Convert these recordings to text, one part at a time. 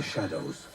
shadows.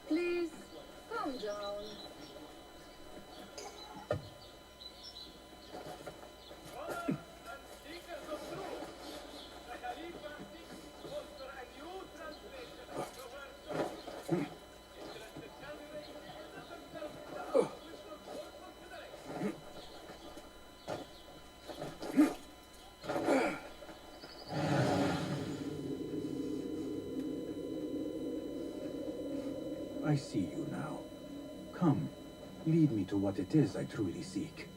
Please, calm down. I see you now. Come, lead me to what it is I truly seek.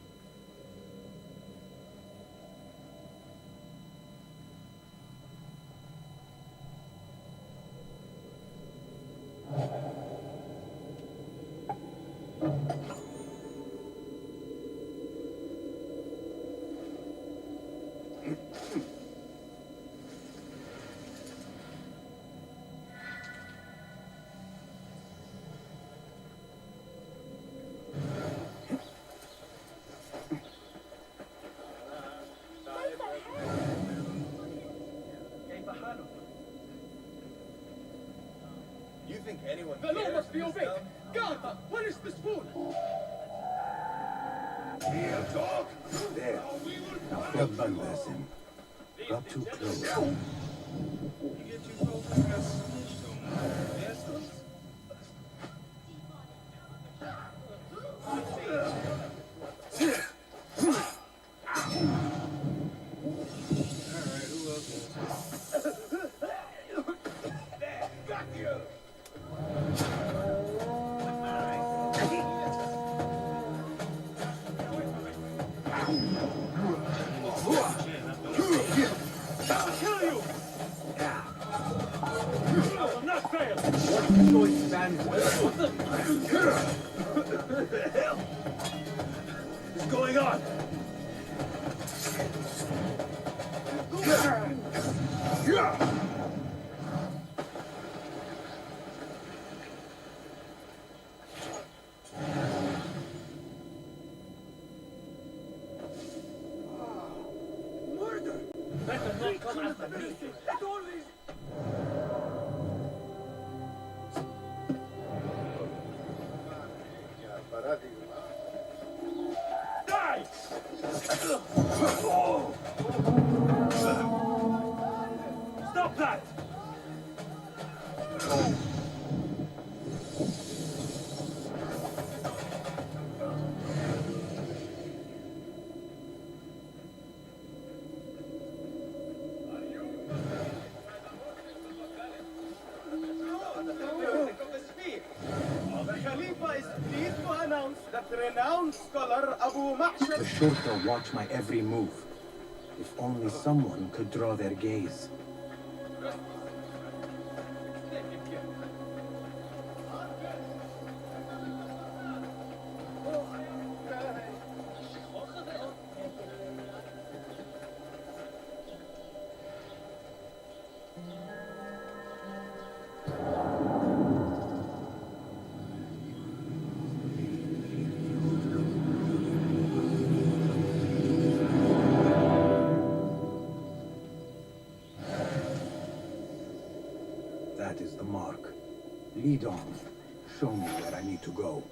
You think anyone The law cares must be in this obeyed! town? Guard, punish this fool! Here, dog! There. Now Rabban him. Got too close. You get too close to that snitch, though. Assholes? Alright, who else wants it? There, got you! Kill you! I will not fail! What choice stands What the hell is going on? Murder! Better not come after me! It only... Die! Stop that! The Khalifa is pleased to announce that renowned scholar Abu Ma'shar... The Shurta watch my every move. If only someone could draw their gaze. That is the mark. Lead on. Show me where I need to go.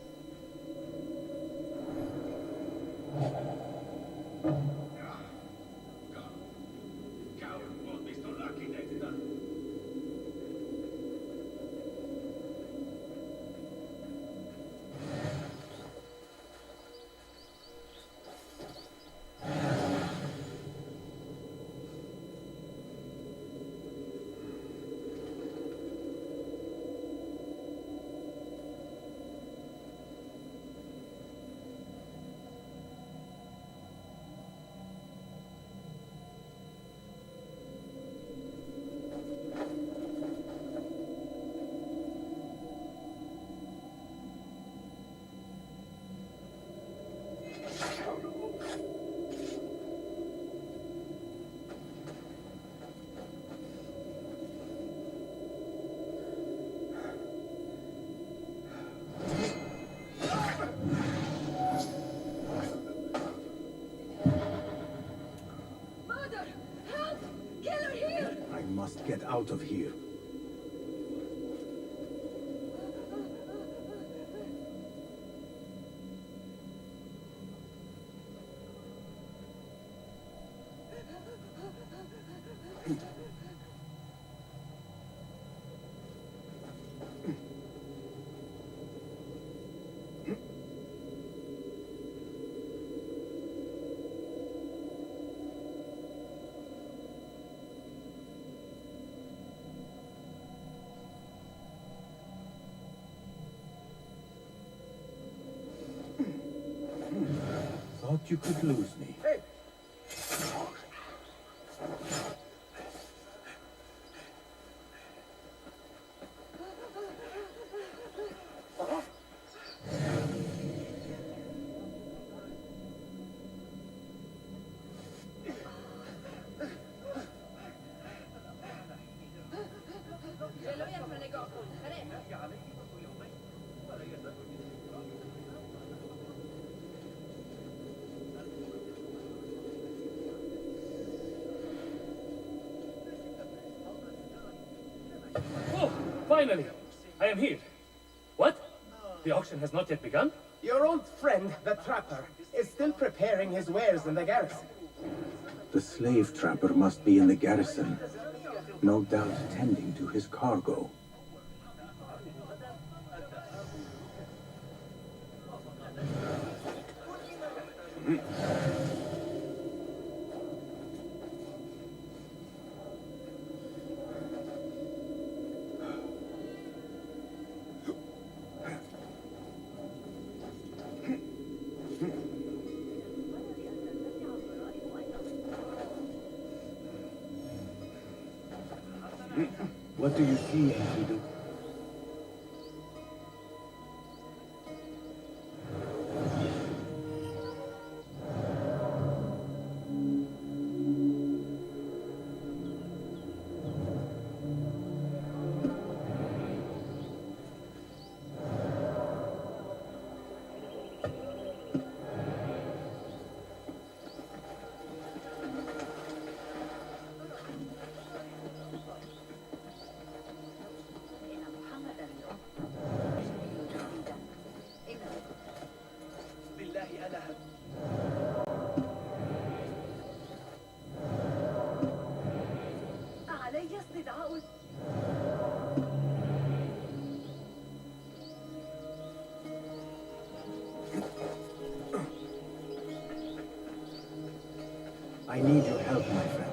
must get out of here. Thought you could lose me. Hey! Quello via fra negozio. Oh, finally! I am here. What? The auction has not yet begun? Your old friend, the trapper, is still preparing his wares in the garrison. The slave trapper must be in the garrison. No doubt tending to his cargo. What do you see, Enkidu? بالله أنا علي استدعاء I need your help, my friend.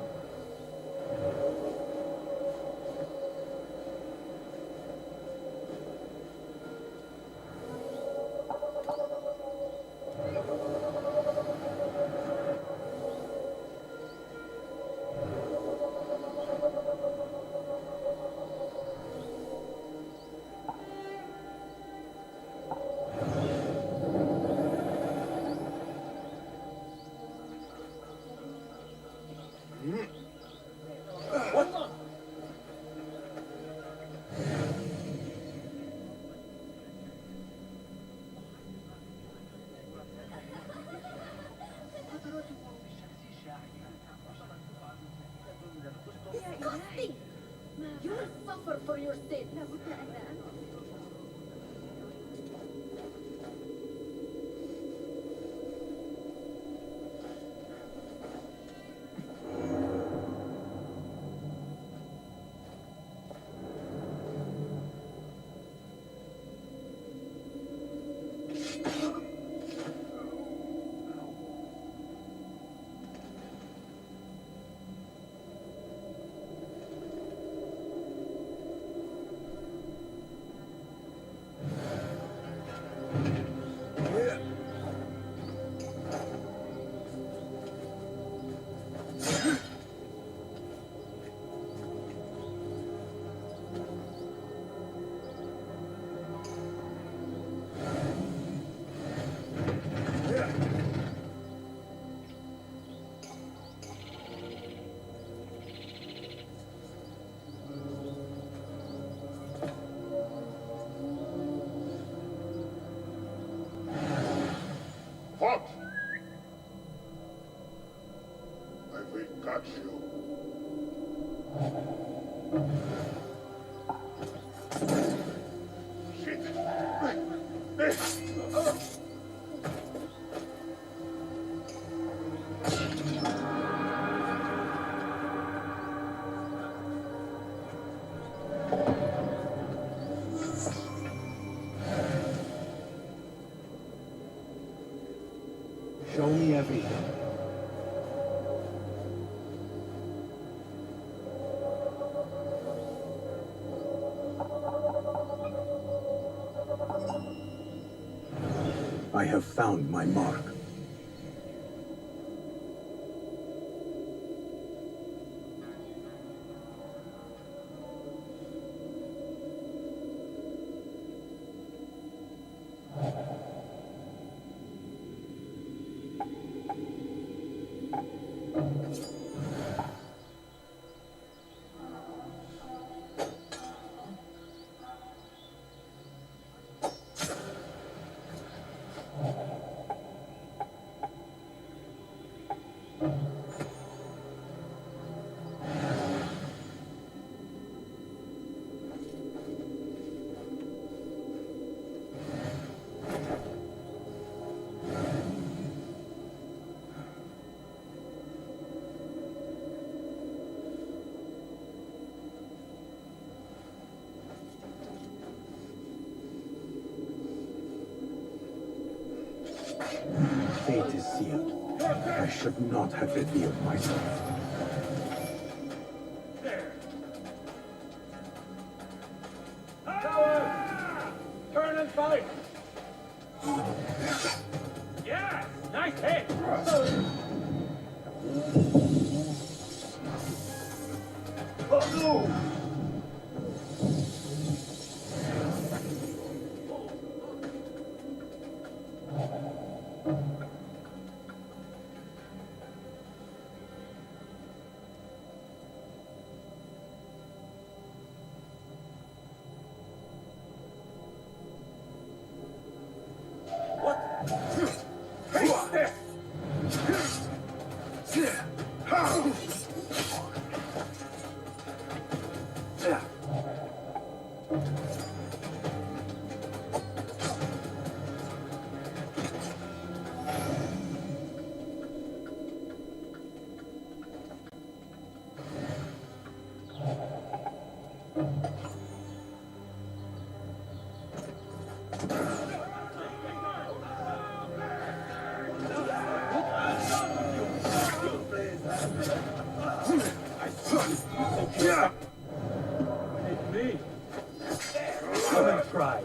Disgusting! You will suffer for your sin. لابد أن What? I will catch you. Show me everything. I have found my mark. Fate is sealed. I should not have revealed myself. There. Tower! Turn and fight! Yeah! Nice hit! Oh no! It's me. Come and try.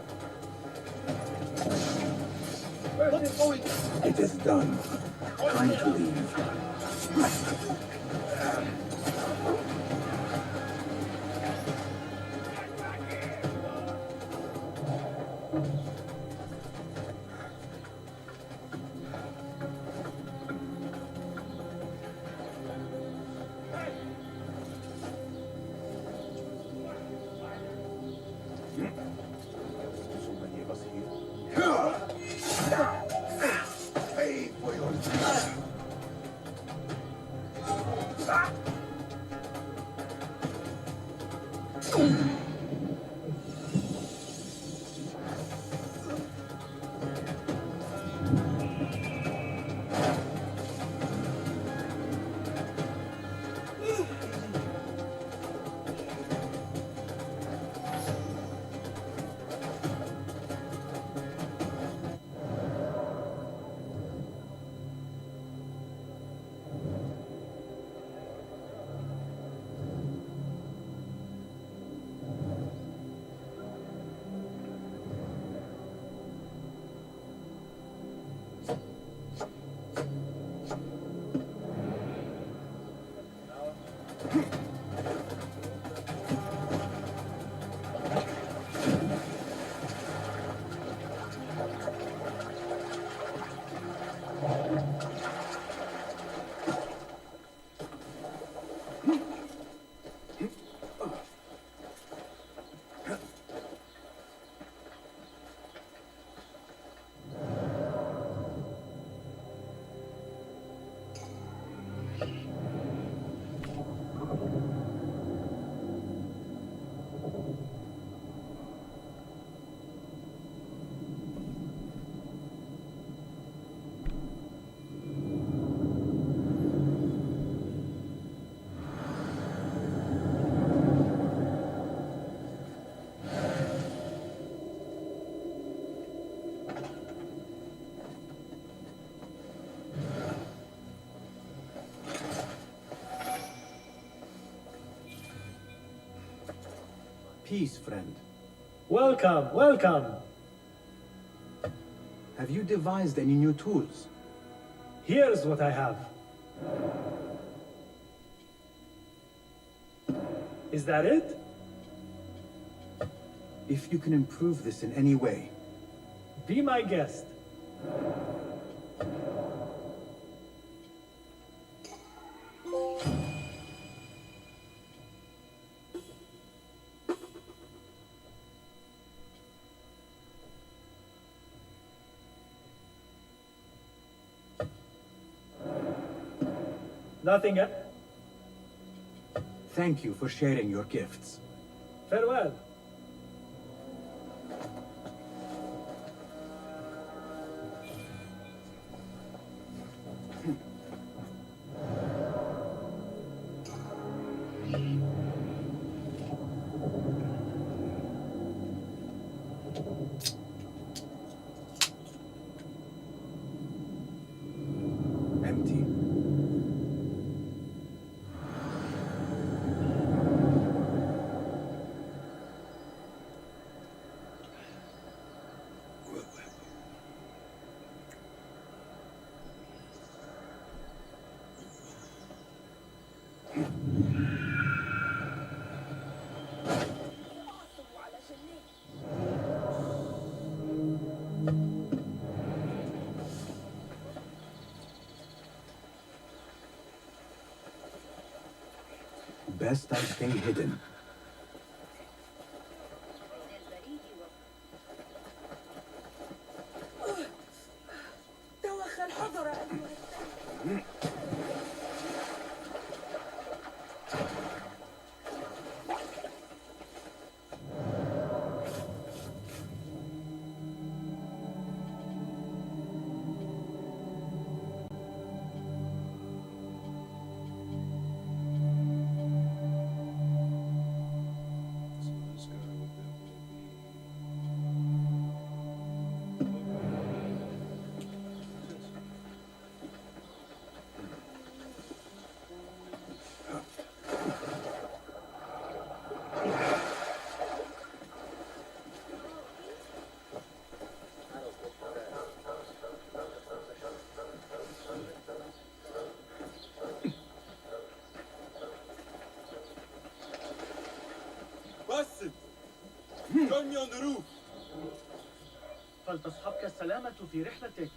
It is done. Time to leave. So many of us here. Pay for your Peace, friend. Welcome, welcome. Have you devised any new tools? Here's what I have. Is that it? If you can improve this in any way, Be my guest. Nothing else. thank you for sharing your gifts. Farewell. Empty. على جنين. Best I stay hidden. بين البريد توخى الحذر أيها السيد. Basim! Join me on the roof! فلتصحبك السلامة في رحلتك.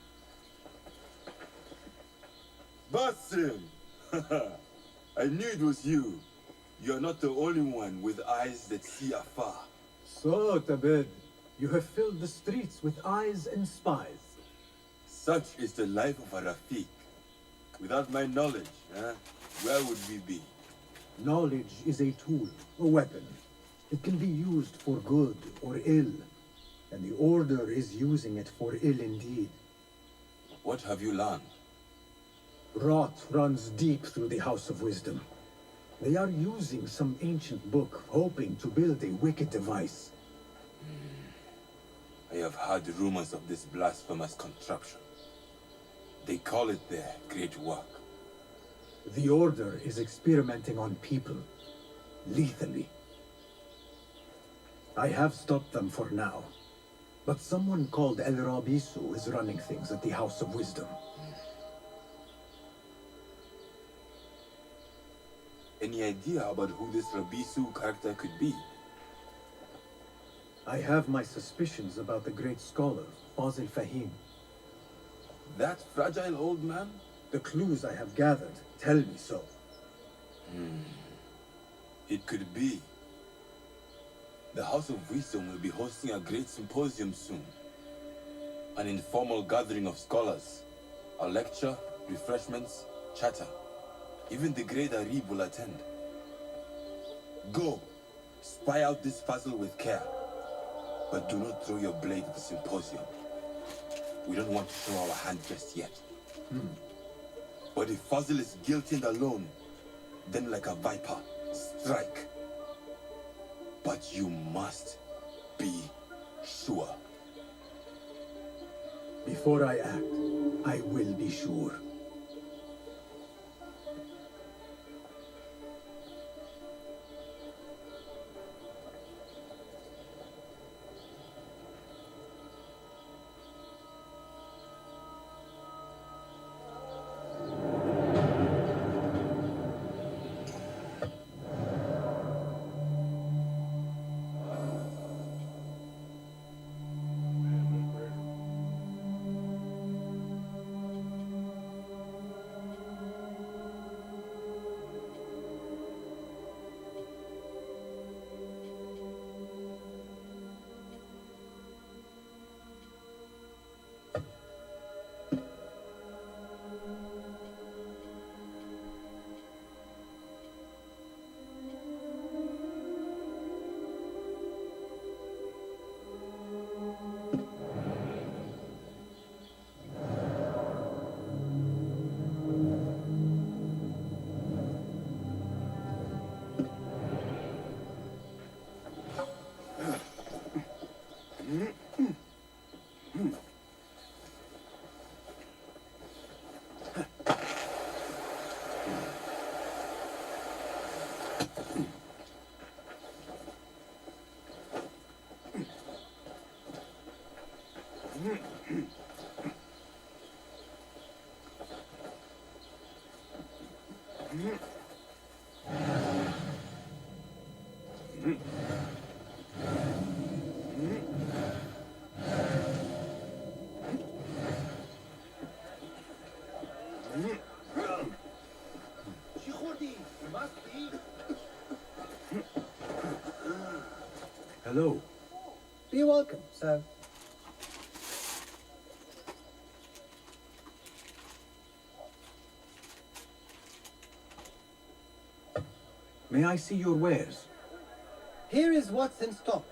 Basim! I knew it was you. You're not the only one with eyes that see afar. So, Tabed, you have filled the streets with eyes and spies. Such is the life of a Rafiq. Without my knowledge, where would we be? Knowledge is a tool, a weapon. It can be used for good or ill, and the Order is using it for ill indeed. What have you learned? Rot runs deep through the House of Wisdom. They are using some ancient book, hoping to build a wicked device. I have heard rumors of this blasphemous contraption. They call it their great work. The Order is experimenting on people, lethally. I have stopped them for now, but someone called El Rabisu is running things at the House of Wisdom. Any idea about who this Rabisu character could be? I have my suspicions about the great scholar, Fazil Fahim. That fragile old man? The clues I have gathered tell me so. It could be. The House of Wisdom will be hosting a great symposium soon. An informal gathering of scholars. A lecture, refreshments, chatter. Even the great Arib will attend. Go, spy out this puzzle with care. But do not throw your blade at the symposium. We don't want to show our hand just yet. But if Fazil is guilty and alone, then like a viper, strike. But you must be sure. Before I act, I will be sure. چی خوردی؟ مستی؟ Hello. Be welcome, sir. May I see your wares? Here is what's in stock.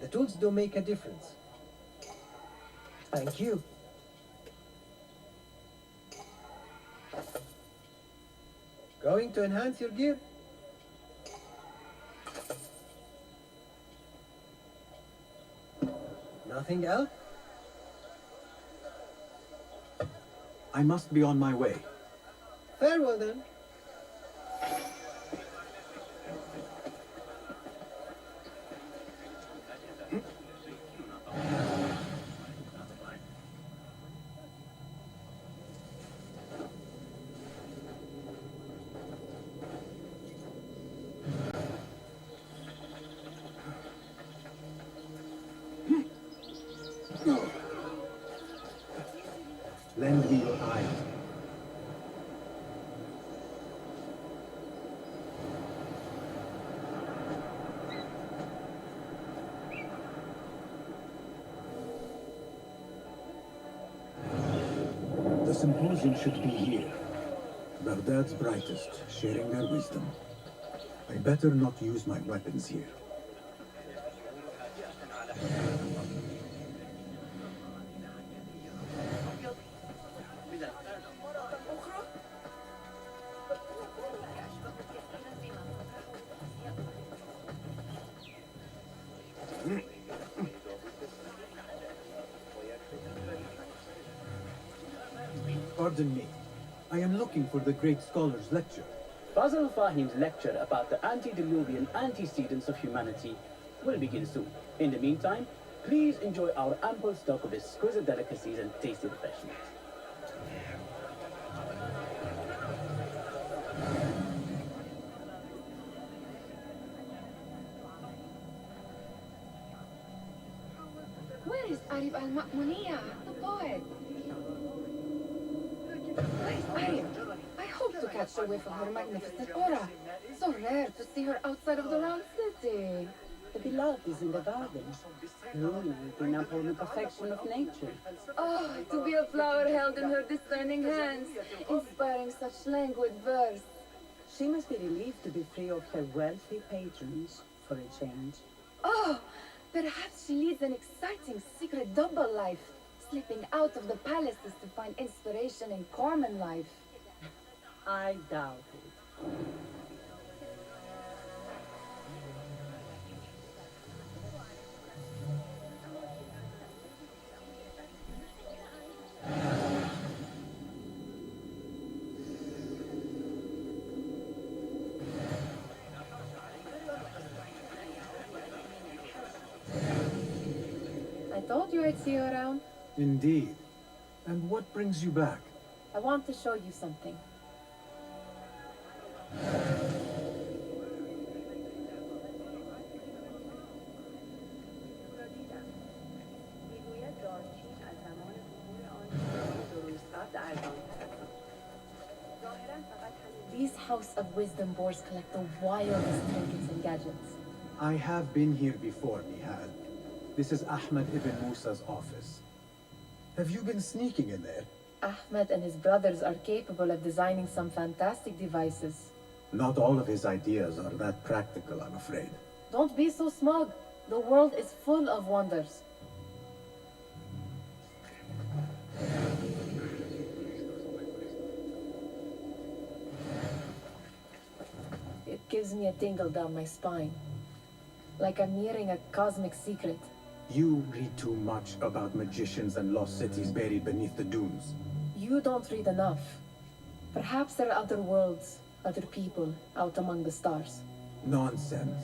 The tools do make a difference. Thank you. Going to enhance your gear? Nothing else? I must be on my way. Farewell then. Lend me your eyes. The symposium should be here. Baghdad's brightest, sharing their wisdom. I better not use my weapons here. Pardon me. I am looking for the great scholar's lecture. Fazl Fahim's lecture about the antediluvian antecedents of humanity will begin soon. In the meantime, please enjoy our ample stock of exquisite delicacies and tasty refreshments. Where is Arif al-Ma'muniya, the poet? Where is Arif? I hope to catch a whiff of her magnificent aura. So rare to see her outside of the round city. The beloved is in the garden, blooming in upon the perfection of nature. Oh, to be a flower held in her discerning hands, inspiring such languid verse. She must be relieved to be free of her wealthy patrons for a change. Oh, perhaps she leads an exciting secret double life, slipping out of the palaces to find inspiration in common life. I doubt it. I told you I'd see you around. Indeed. And what brings you back? I want to show you something. These House of Wisdom boards collect the wildest trinkets and gadgets. I have been here before, Nihal. This is Ahmed ibn Musa's office. Have you been sneaking in there? Ahmed and his brothers are capable of designing some fantastic devices. Not all of his ideas are that practical, I'm afraid. Don't be so smug. The world is full of wonders. It gives me a tingle down my spine. Like I'm nearing a cosmic secret. You read too much about magicians and lost cities buried beneath the dunes. You don't read enough. Perhaps there are other worlds, Other people out among the stars. Nonsense.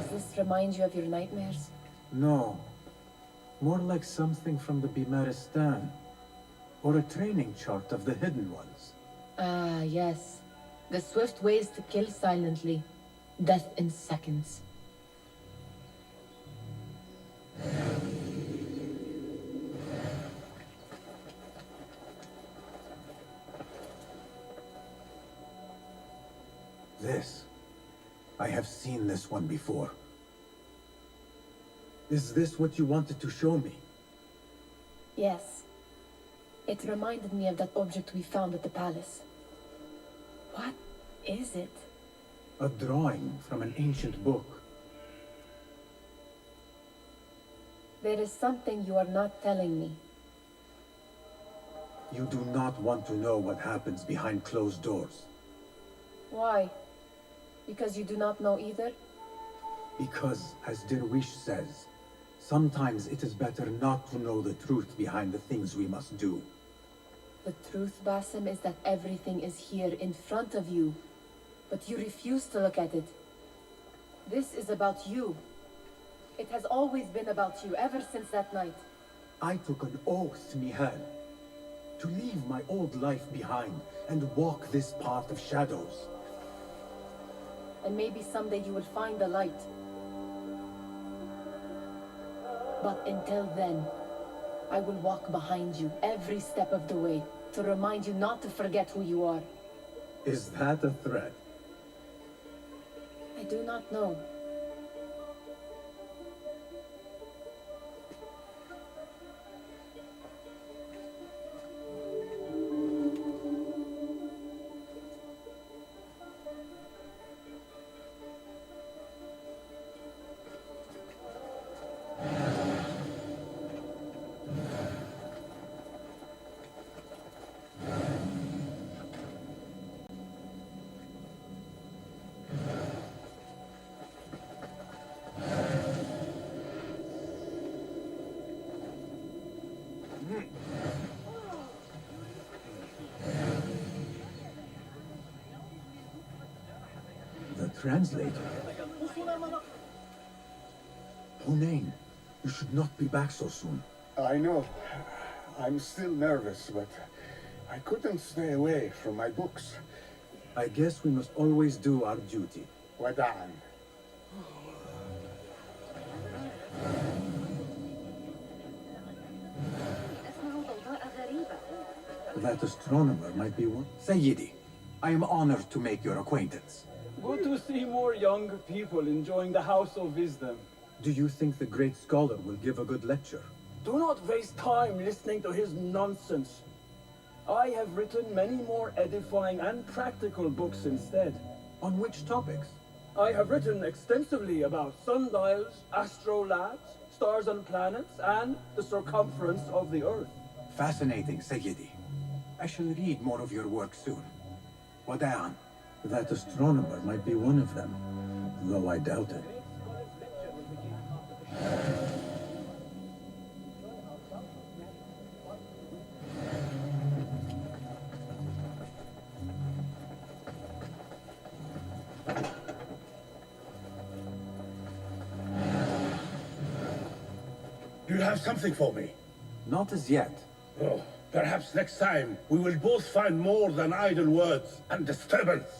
Does this remind you of your nightmares? No. More like something from the Bimaristan. Or a training chart of the Hidden Ones. Ah, yes. The swift ways to kill silently. Death in seconds. This. I have seen this one before. Is this what you wanted to show me? Yes. It reminded me of that object we found at the palace. What is it? A drawing from an ancient book. There is something you are not telling me. You do not want to know what happens behind closed doors. Why? Because you do not know either? Because, as Derwish says, sometimes it is better not to know the truth behind the things we must do. The truth, Basim, is that everything is here in front of you. But you refuse to look at it. This is about you. It has always been about you, ever since that night. I took an oath, Nihal, to leave my old life behind and walk this path of shadows. And maybe someday you will find the light. But until then, I will walk behind you every step of the way to remind you not to forget who you are. Is that a threat? I do not know. The translator? Hunain, you should not be back so soon. I know. I'm still nervous, but I couldn't stay away from my books. I guess we must always do our duty. وداعا. That astronomer might be one. Sayyidi, I am honored to make your acquaintance. Good to see more young people enjoying the House of Wisdom. Do you think the great scholar will give a good lecture? Do not waste time listening to his nonsense. I have written many more edifying and practical books instead. On which topics? I have written extensively about sundials, astrolabes, stars and planets, and the circumference of the Earth. Fascinating, Sayyidi. I shall read more of your work soon. Wada'an. That astronomer might be one of them, though I doubt it. Do you have something for me? Not as yet. Oh, perhaps next time we will both find more than idle words and disturbance.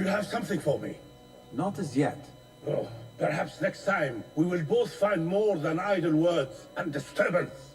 you have something for me? Not as yet. Oh, perhaps next time we will both find more than idle words and disturbance.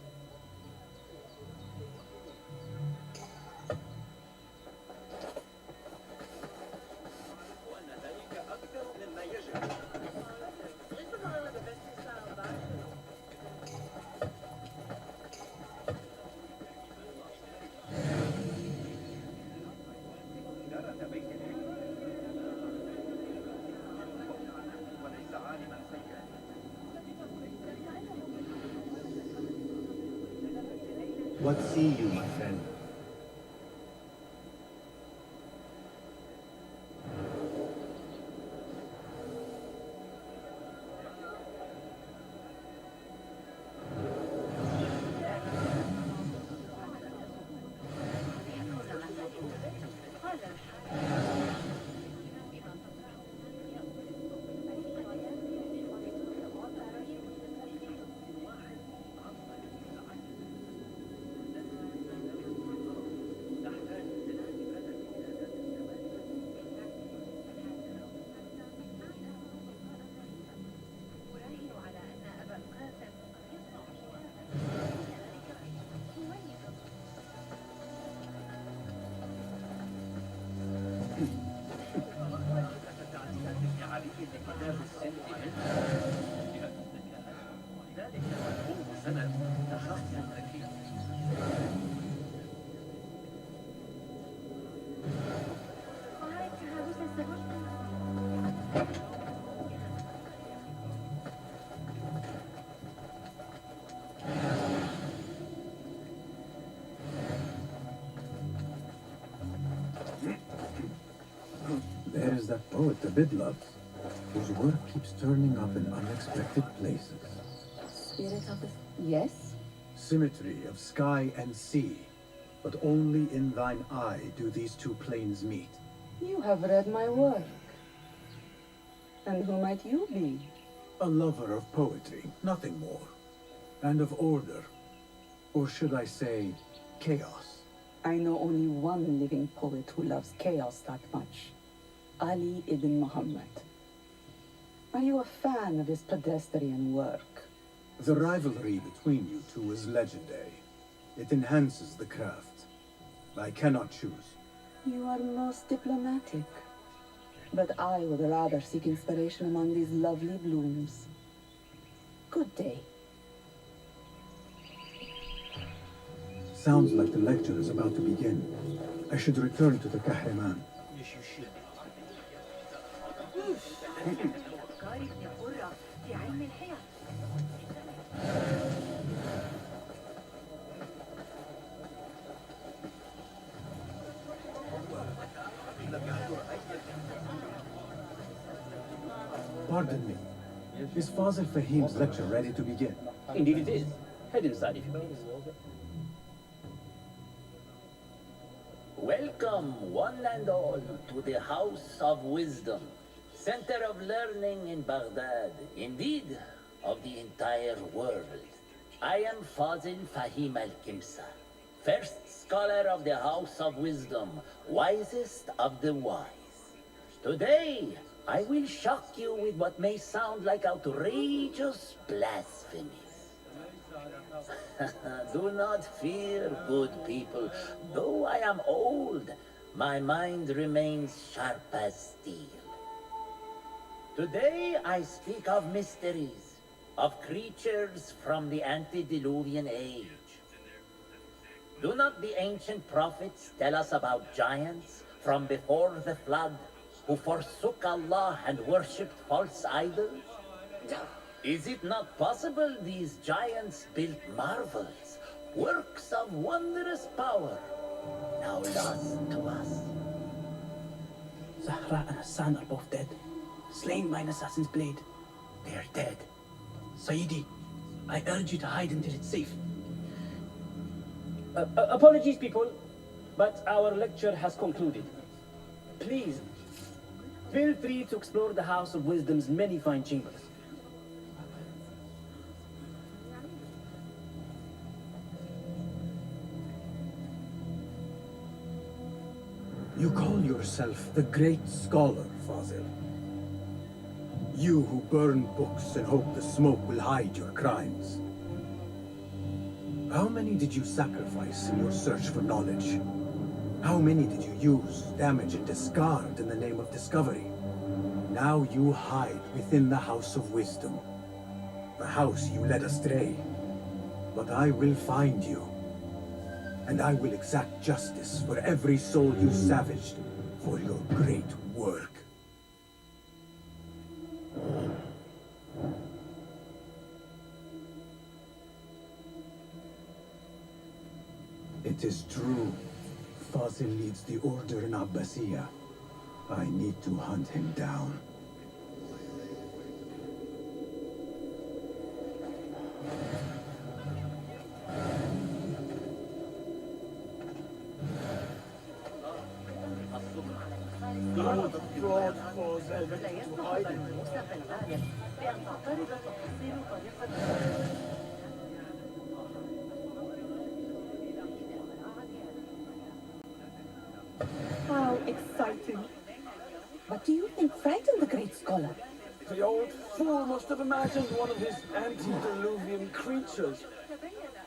What see you, my friend? There is that poet the bid loves, whose work keeps turning up in unexpected places. Spirit of the... Yes? Symmetry of sky and sea, but only in thine eye do these two planes meet. You have read my work. And who might you be? A lover of poetry, nothing more. And of order. Or should I say, chaos. I know only one living poet who loves chaos that much. Ali ibn Muhammad. Are you a fan of his pedestrian work? The rivalry between you two is legendary. It enhances the craft. I cannot choose. You are most diplomatic. But I would rather seek inspiration among these lovely blooms. Good day. Sounds like the lecture is about to begin. I should return to the Kahraman. Yes, you should. Pardon me. Is Fazil Fahim's lecture ready to begin? Indeed it is. Head inside if you please. Welcome, one and all, to the House of Wisdom, center of learning in Baghdad, indeed, of the entire world. I am Fazil Fahim al-Kimsa, first scholar of the House of Wisdom, wisest of the wise. Today, I will shock you with what may sound like outrageous blasphemies. Do not fear, good people. Though I am old, my mind remains sharp as steel. Today I speak of mysteries, of creatures from the antediluvian age. Do not the ancient prophets tell us about giants from before the flood who forsook Allah and worshipped false idols? Is it not possible these giants built marvels, works of wondrous power, now lost to us? Zahra and Hassan are both dead, slain by an assassin's blade. They are dead. Sayyidi, I urge you to hide until it's safe. Apologies, people, but our lecture has concluded. Please, feel free to explore the House of Wisdom's many fine chambers. You call yourself the Great Scholar, Fazil. You who burn books and hope the smoke will hide your crimes. How many did you sacrifice in your search for knowledge? How many did you use, damage, and discard in the name of discovery? Now you hide within the House of Wisdom. The house you led astray. But I will find you. And I will exact justice for every soul you savaged for your great work. It is true. Fazil leads the Order in Abbasiyah. I need to hunt him down. How exciting. What do you think frightened the great scholar? The old fool must have imagined one of his antediluvian creatures.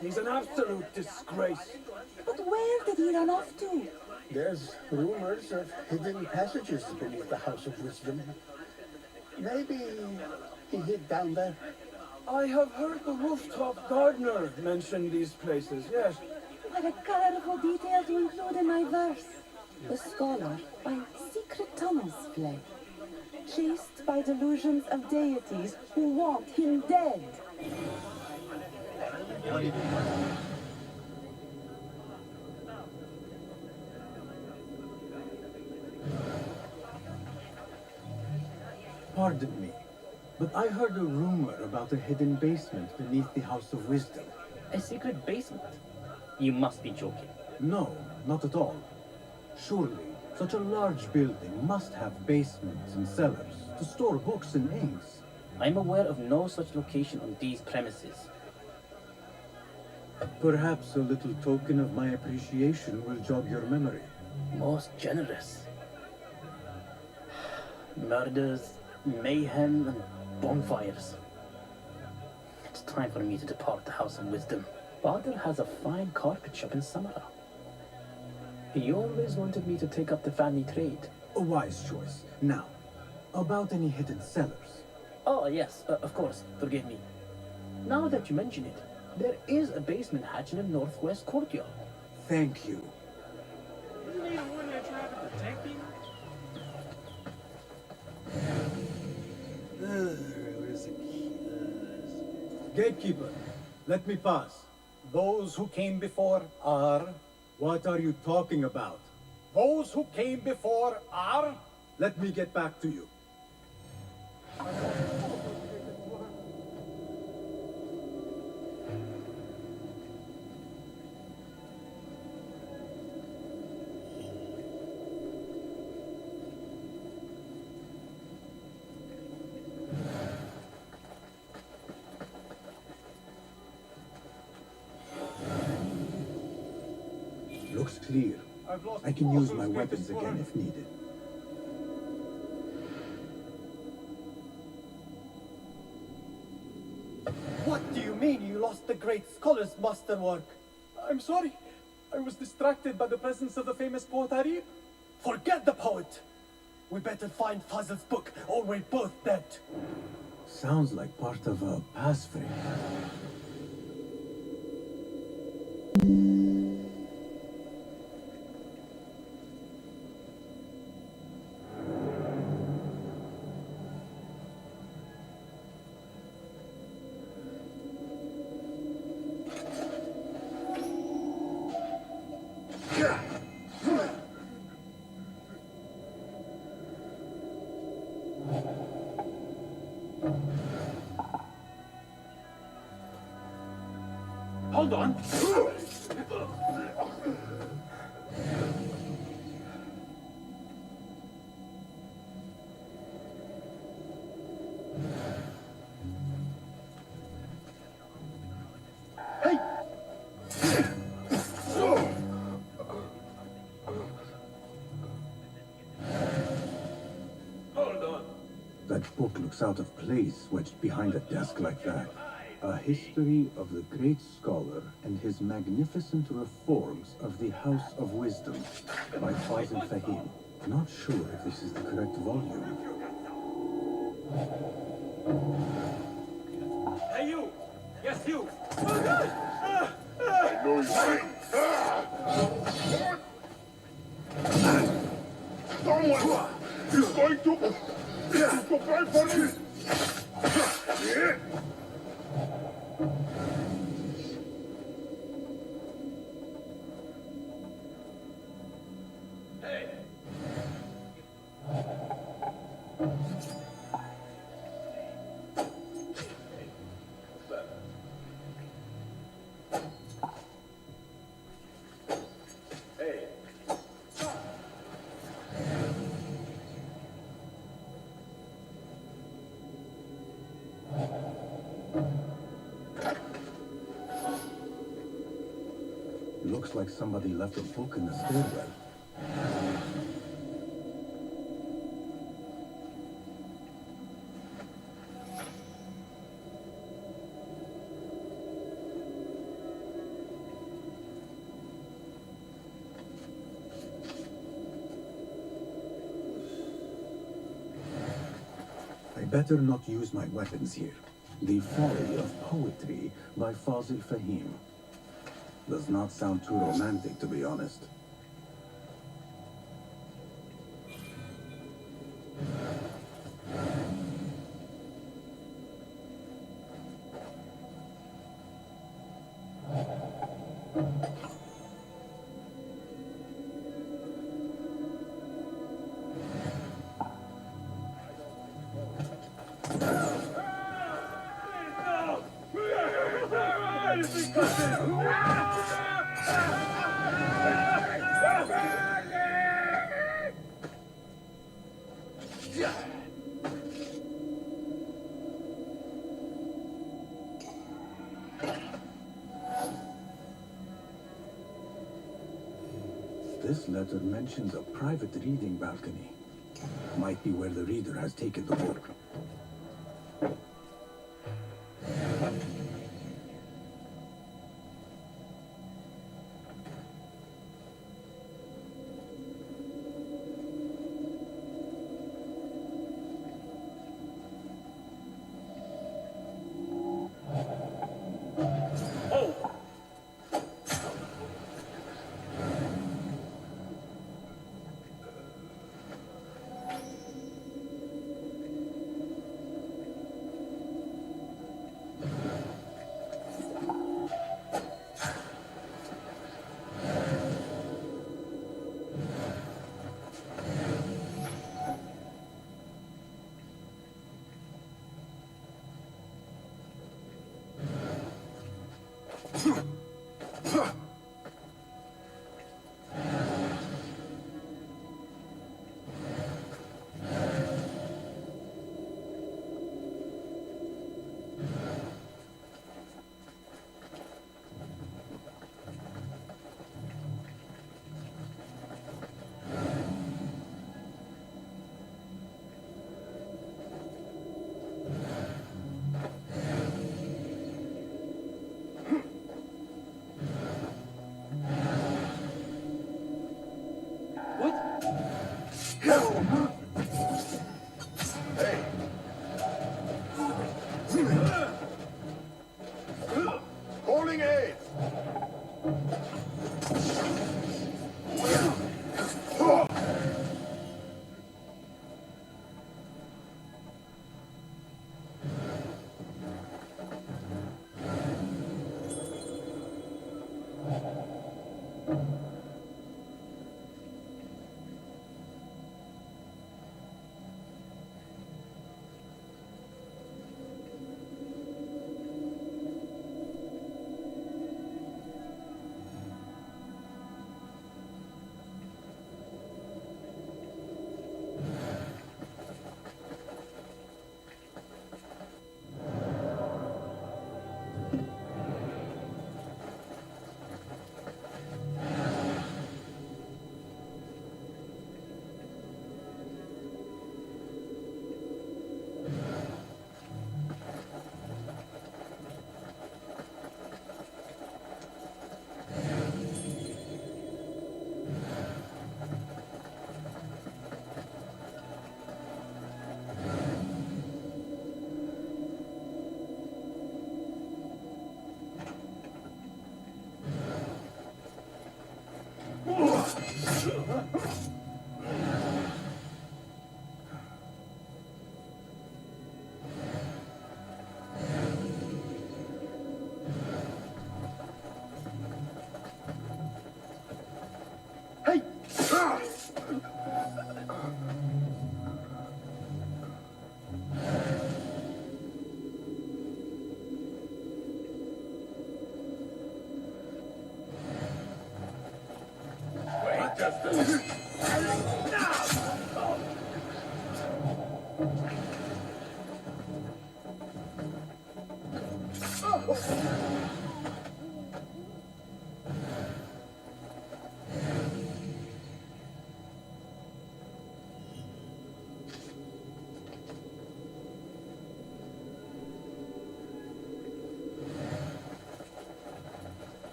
He's an absolute disgrace. But where did he run off to? There's rumors of hidden passages beneath the House of Wisdom. Maybe he hid down there. I have heard the rooftop gardener mention these places, yes. What a colorful detail to include in my verse. The scholar by secret tunnels fled, chased by delusions of deities who want him dead. Pardon me, but I heard a rumor about a hidden basement beneath the House of Wisdom. A secret basement? You must be joking. No, not at all. Surely, such a large building must have basements and cellars to store books and inks. I'm aware of no such location on these premises. Perhaps a little token of my appreciation will jog your memory. Most generous. Murders, mayhem, and bonfires. It's time for me to depart the House of Wisdom. Father has a fine carpet shop in Samara. He always wanted me to take up the family trade. A wise choice. Now, about any hidden cellars. Oh, yes, of course. Forgive me. Now that you mention it, there is a basement hatch in the northwest courtyard. Thank you. Gatekeeper, let me pass. Those who came before are... What are you talking about? Those who came before are... Let me get back to you. Looks clear. I can use my weapons again if needed. What do you mean you lost the great scholar's masterwork? I'm sorry. I was distracted by the presence of the famous poet Arif. Forget the poet. We better find Fazil's book or we're both dead. Sounds like part of a passphrase. Hold on. book looks out of place wedged behind a desk like that. A history of the great scholar and his magnificent reforms of the House of Wisdom by Fazil Fahim. Not sure if this is the correct volume. Hey, you! Yes, you! I know you. Someone is going to cry for me. Looks like somebody left a book in the stairwell. I better not use my weapons here. The Folly of Poetry by Fazil Fahim. Does not sound too romantic, to be honest. This letter mentions a private reading balcony. Might be where the reader has taken the book.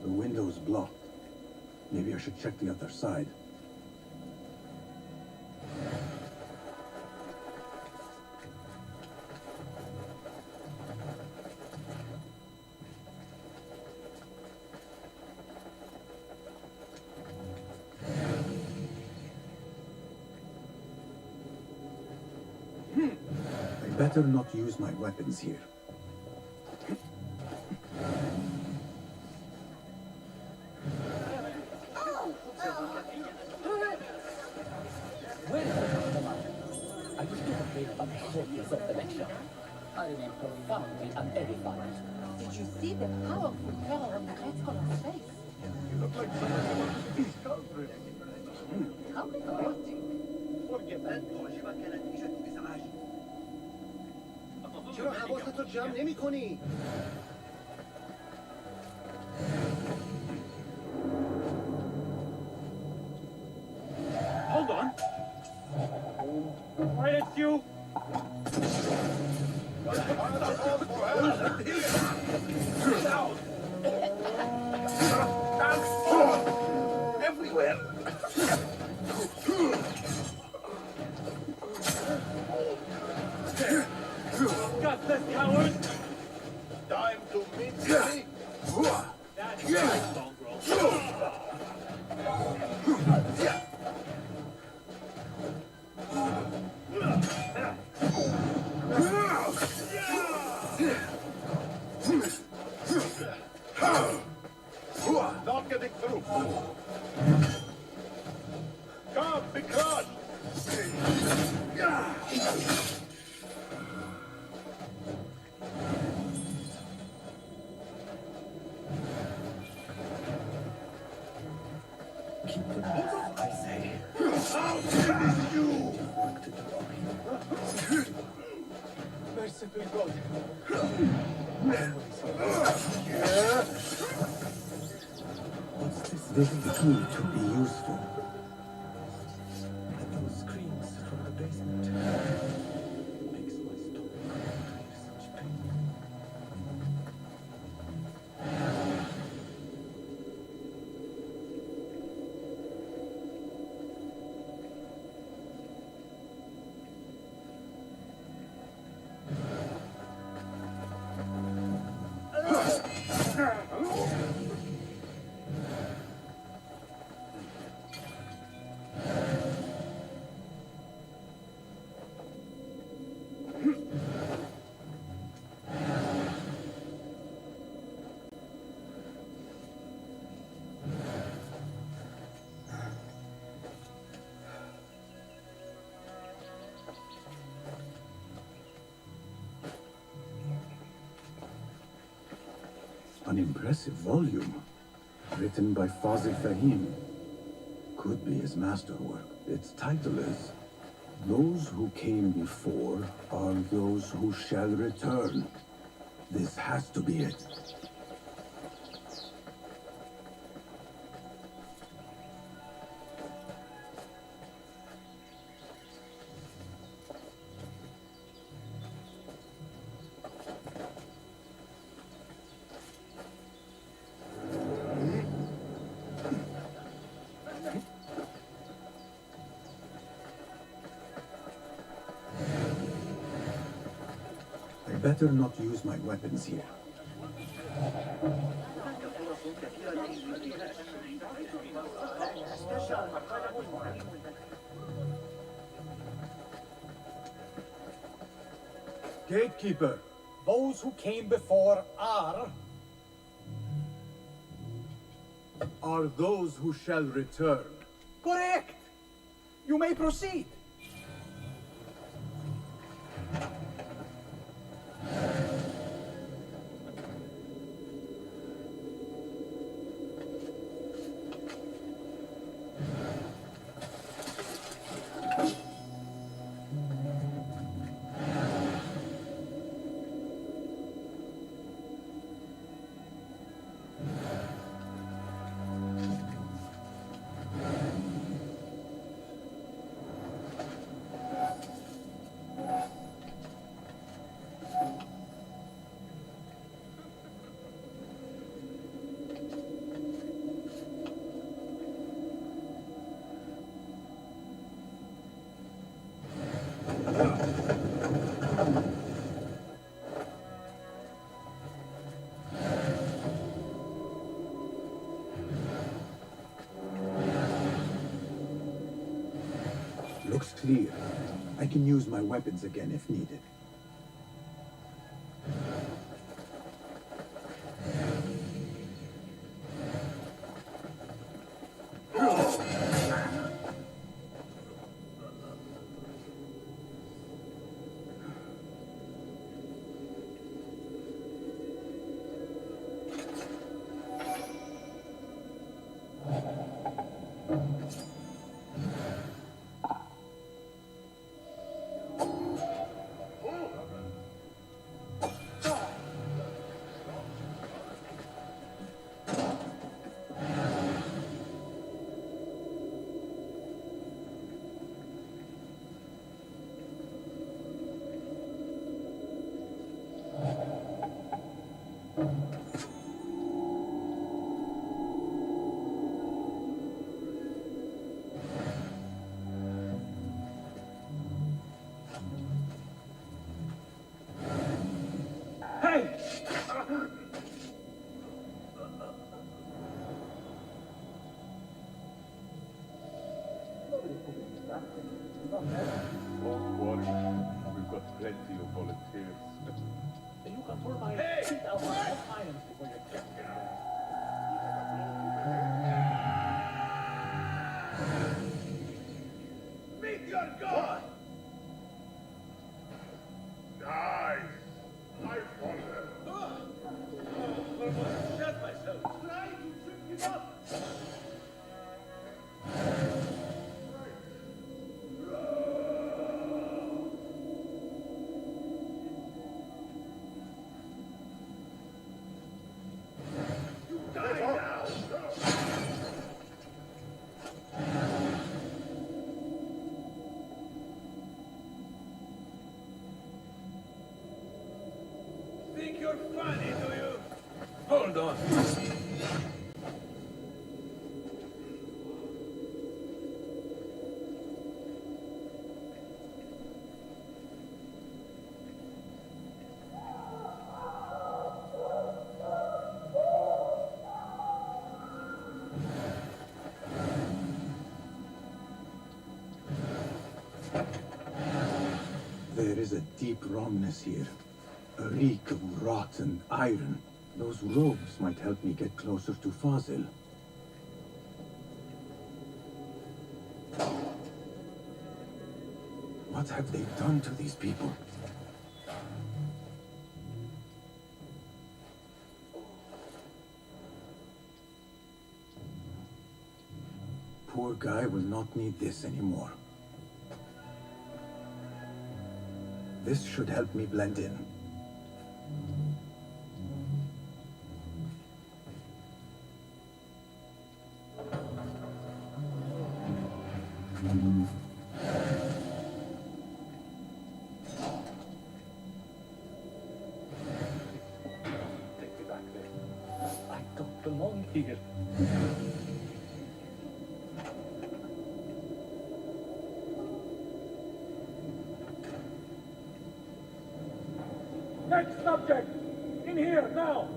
The window's blocked. Maybe I should check the other side. I better not use my weapons here. Where is the customer? I was too afraid about the shortness of the lecture. I remain profoundly unedified. Did you see the powerful color on the red color's face? You look like someone who wants to be sculpted. How romantic. Forget that. چرا حواستو جمع نمی کنی؟ Hold on. Quiet, you. Everywhere. Got this, coward. Time to meet me. That's right, mongrel. Not getting through. Come, Mirage. Keep the peace, I say. I'll finish you. Work to do. Merciful God. What's this? This key to be useful. And those screams from the basement. Makes my stomach crave such pain. An impressive volume, written by Fazil Fahim. Could be his masterwork. Its title is, Those Who Came Before Are Those Who Shall Return. This has to be it. I better not use my weapons here. Gatekeeper, Those who came before are those who shall return. correct. You may proceed. Looks clear. I can use my weapons again if needed. Don't worry, we've got plenty of volunteers. You can pull my feet out of my irons before you get there. Meet your god! Nice! I fought her. Almost shot myself. Trying to trip him up. Think you're funny, do you? Hold on. There is a deep wrongness here. A reek of rotten iron. Those robes might help me get closer to Fazil. What have they done to these people? Poor guy will not need this anymore. This should help me blend in. Take me back there. I don't belong here. Next subject! In here, now!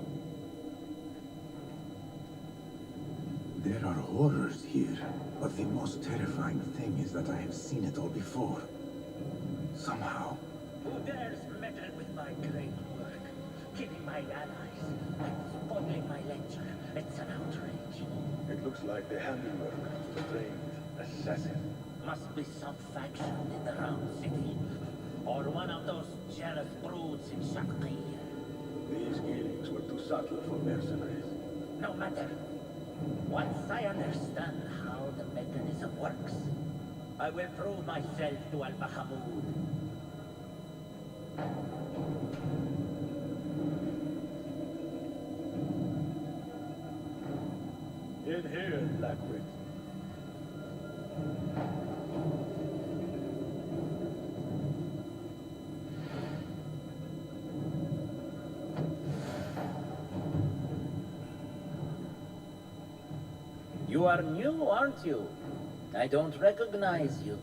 There are horrors here, but the most terrifying thing is that I have seen it all before. Somehow. Who dares meddle with my great work? Killing my allies and spoiling my lecture. It's an outrage. It looks like the handiwork of a trained assassin. Must be some faction in the Round City. Or one of those jealous broods in Sharqiyya. These killings were too subtle for mercenaries. No matter. Once I understand how the mechanism works, I will prove myself to Al-Bahamud. In here, Blackwit. You are new, aren't you? I don't recognize you.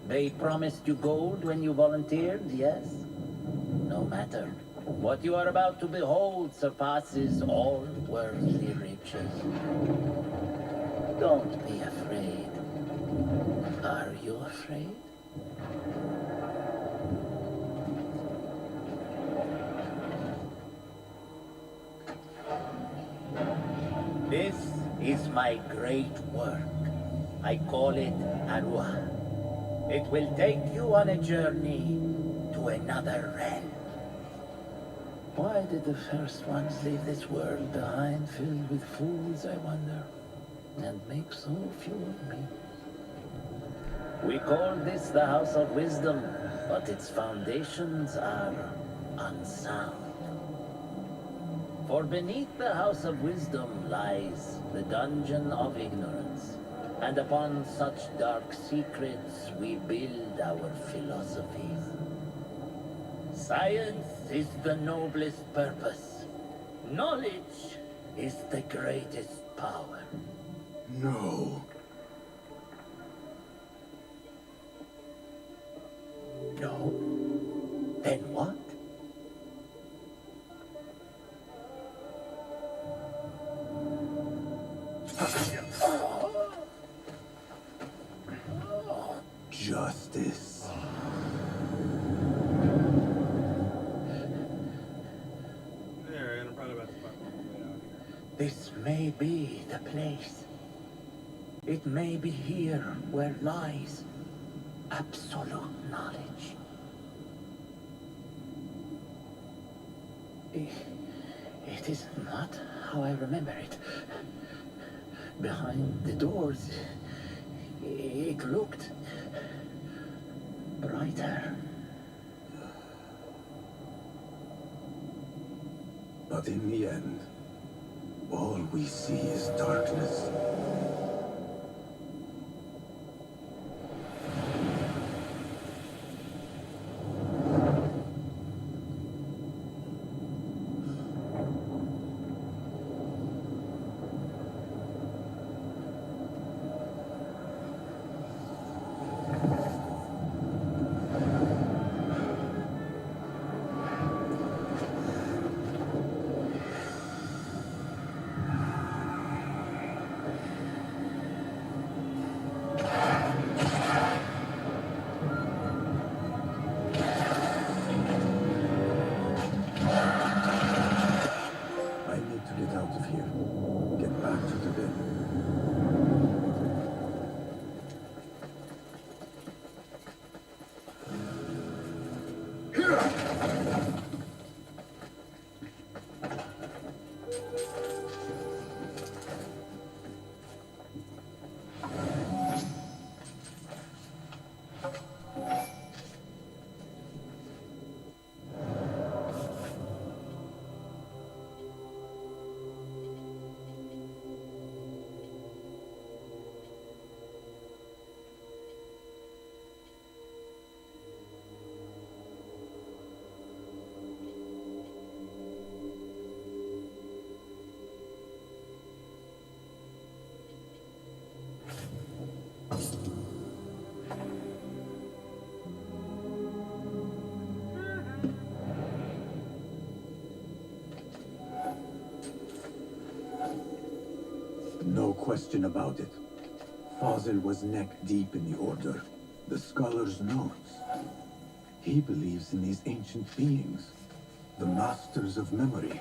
They promised you gold when you volunteered, yes? No matter. What you are about to behold surpasses all worldly riches. Don't be afraid. Are you afraid? This is my great work. I call it Arua. It will take you on a journey to another realm. Why did the first ones leave this world behind filled with fools, I wonder, and make so few of me? We call this the House of Wisdom, but its foundations are unsound. For beneath the House of Wisdom lies the Dungeon of Ignorance, and upon such dark secrets we build our philosophies. Science is the noblest purpose. Knowledge is the greatest power. No. No? Then what? Justice. This may be the place. It may be here where lies absolute knowledge. It is not how I remember it. Behind the doors, it looked brighter. But in the end, all we see is darkness. No question about it. Fazil was neck deep in the Order. The scholar's notes. He believes in these ancient beings, the masters of memory.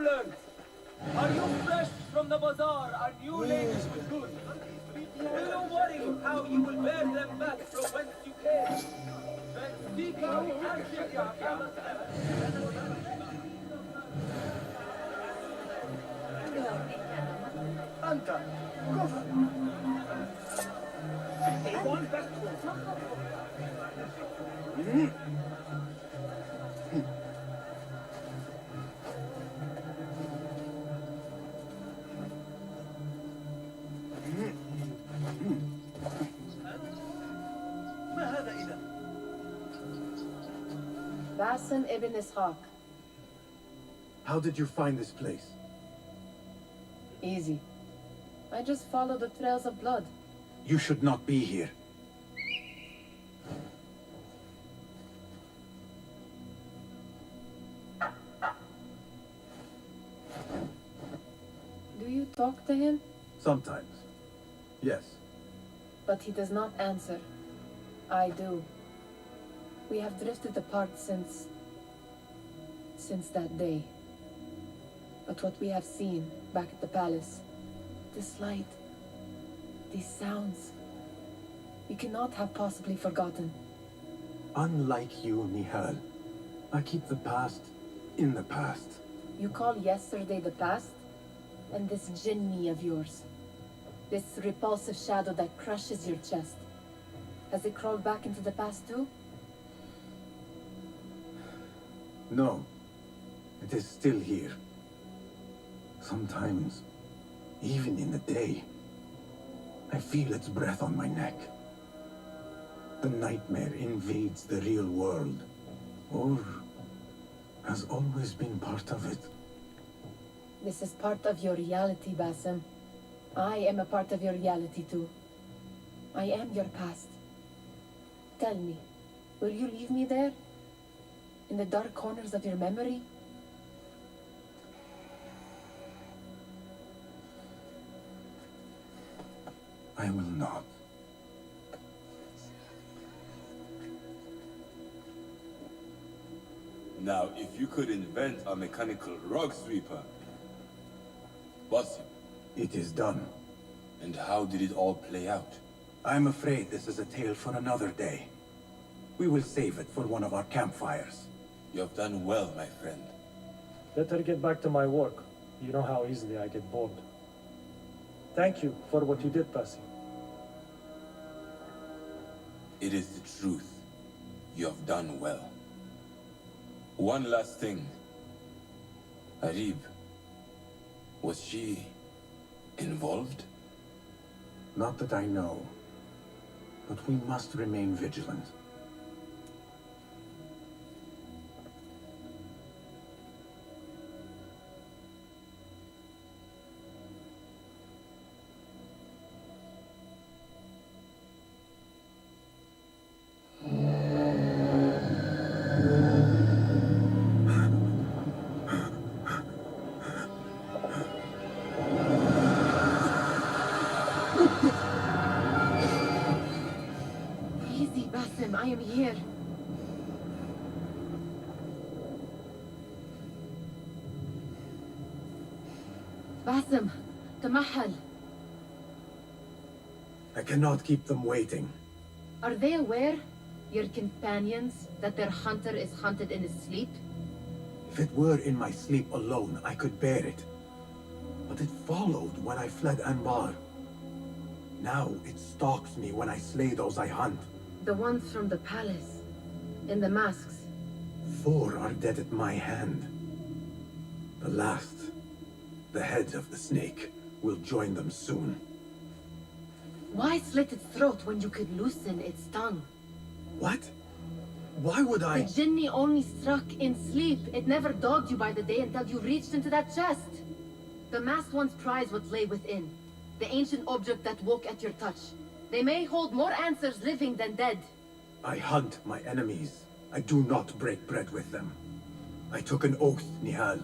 travelers! Are you fresh from the bazaar? Are new ladies with goods? Do you worry how you will bear them back from whence you came? Then seek out Africa. Anta, Basim ibn Ishaq. How did you find this place? Easy. I just follow the trails of blood. You should not be here. Do you talk to him? Sometimes. Yes. But he does not answer. I do. We have drifted apart since that day. But what we have seen back at the palace, this light, these sounds, we cannot have possibly forgotten. Unlike you, Nihal, I keep the past in the past. You call yesterday the past? And this jinni of yours, this repulsive shadow that crushes your chest, has it crawled back into the past too? No, it is still here. Sometimes, even in the day, I feel its breath on my neck. The nightmare invades the real world, or has always been part of it. This is part of your reality, Basim. I am a part of your reality too. I am your past. Tell me, will you leave me there? In the dark corners of your memory? I will not. Now, if you could invent a mechanical rug sweeper, Basim. It is done. And how did it all play out? I'm afraid this is a tale for another day. We will save it for one of our campfires. You have done well, my friend. Better get back to my work. You know how easily I get bored. Thank you for what you did, Basim. It is the truth. You have done well. One last thing. Arib, was she involved? Not that I know, but we must remain vigilant. Easy, Basim, I am here. Basim, Tamahal. I cannot keep them waiting. Are they aware, your companions, that their hunter is hunted in his sleep? If it were in my sleep alone, I could bear it. But it followed when I fled Anbar. Now it stalks me when I slay those I hunt. The ones from the palace, in the masks. 4 are dead at my hand. The last, the head of the snake, will join them soon. Why slit its throat when you could loosen its tongue? What? Why would I? The jinni only struck in sleep. It never dogged you by the day until you reached into that chest. The masked ones prize what lay within. The ancient object that woke at your touch. They may hold more answers living than dead. I hunt my enemies. I do not break bread with them. I took an oath, Nihal.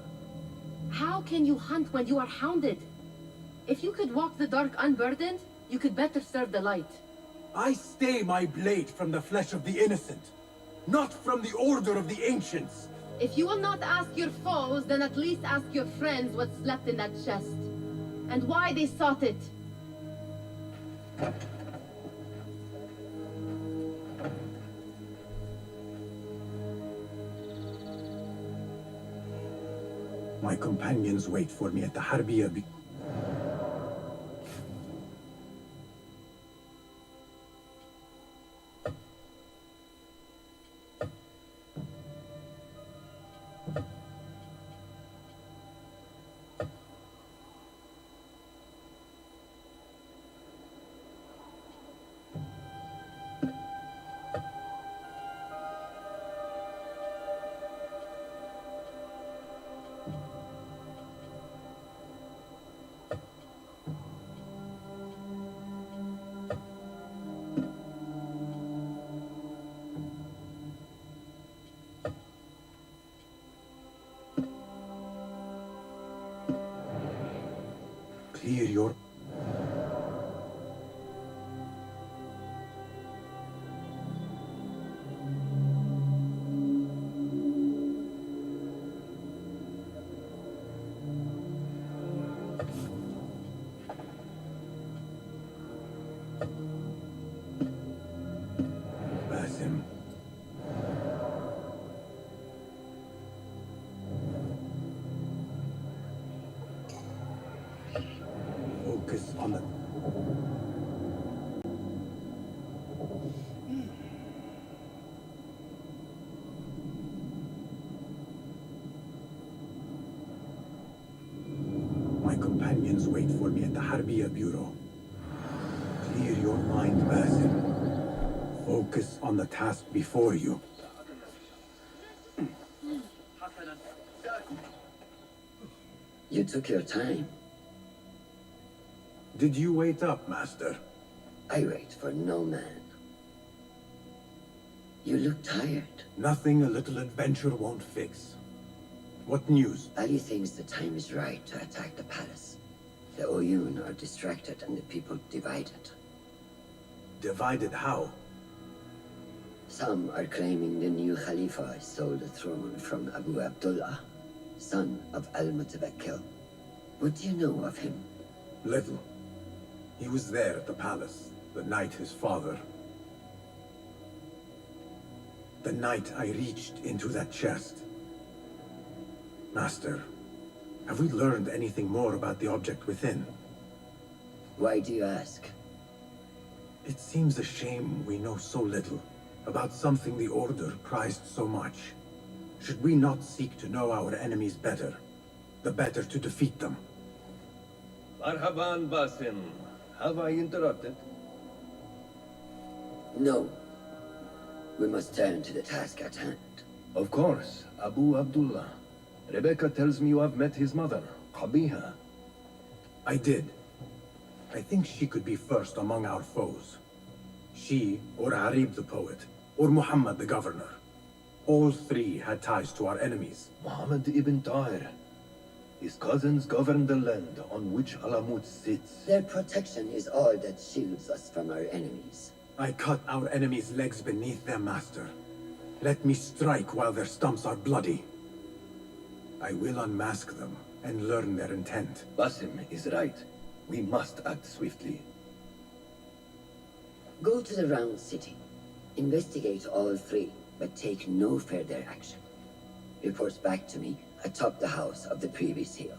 How can you hunt when you are hounded? If you could walk the dark unburdened, you could better serve the light. I stay my blade from the flesh of the innocent, not from the order of the ancients. If you will not ask your foes, then at least ask your friends what slept in that chest. And why they sought it. My companions wait for me at the Harbiya. Clear your... Basim. Focus on the... My companions wait for me at the Harbiya Bureau. Clear your mind, Basim. Focus on the task before you. You took your time. Did you wait up, Master? I wait for no man. You look tired. Nothing a little adventure won't fix. What news? Ali thinks the time is right to attack the palace. The Oyun are distracted and the people divided. Divided how? Some are claiming the new Khalifa stole the throne from Abu Abdullah, son of Al-Mutawakkil. What do you know of him? Little. He was there at the palace, the night his father... The night I reached into that chest. Master, have we learned anything more about the object within? Why do you ask? It seems a shame we know so little about something the Order prized so much. Should we not seek to know our enemies better, the better to defeat them? Marhaban, Basim. Have I interrupted? No. We must turn to the task at hand. Of course, Abu Abdullah. Rebecca tells me you have met his mother, Qabiha. I did. I think she could be first among our foes. She, or Arib the poet, or Muhammad the governor. All three had ties to our enemies. Muhammad ibn Tahir. His cousins govern the land on which Alamut sits. Their protection is all that shields us from our enemies. I cut our enemies' legs beneath them, Master. Let me strike while their stumps are bloody. I will unmask them and learn their intent. Basim is right. We must act swiftly. Go to the Round City. Investigate all three, but take no further action. Reports back to me atop the house of the previous hill.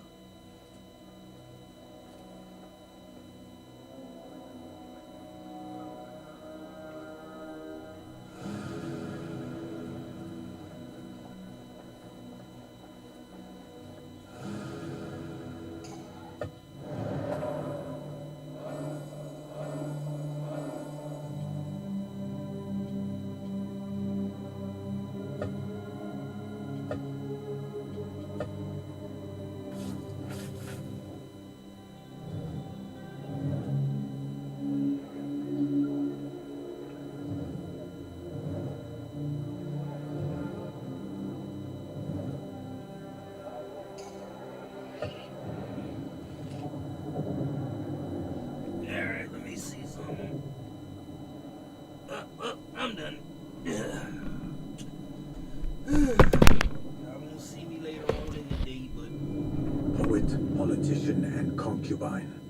I'm done. concubine.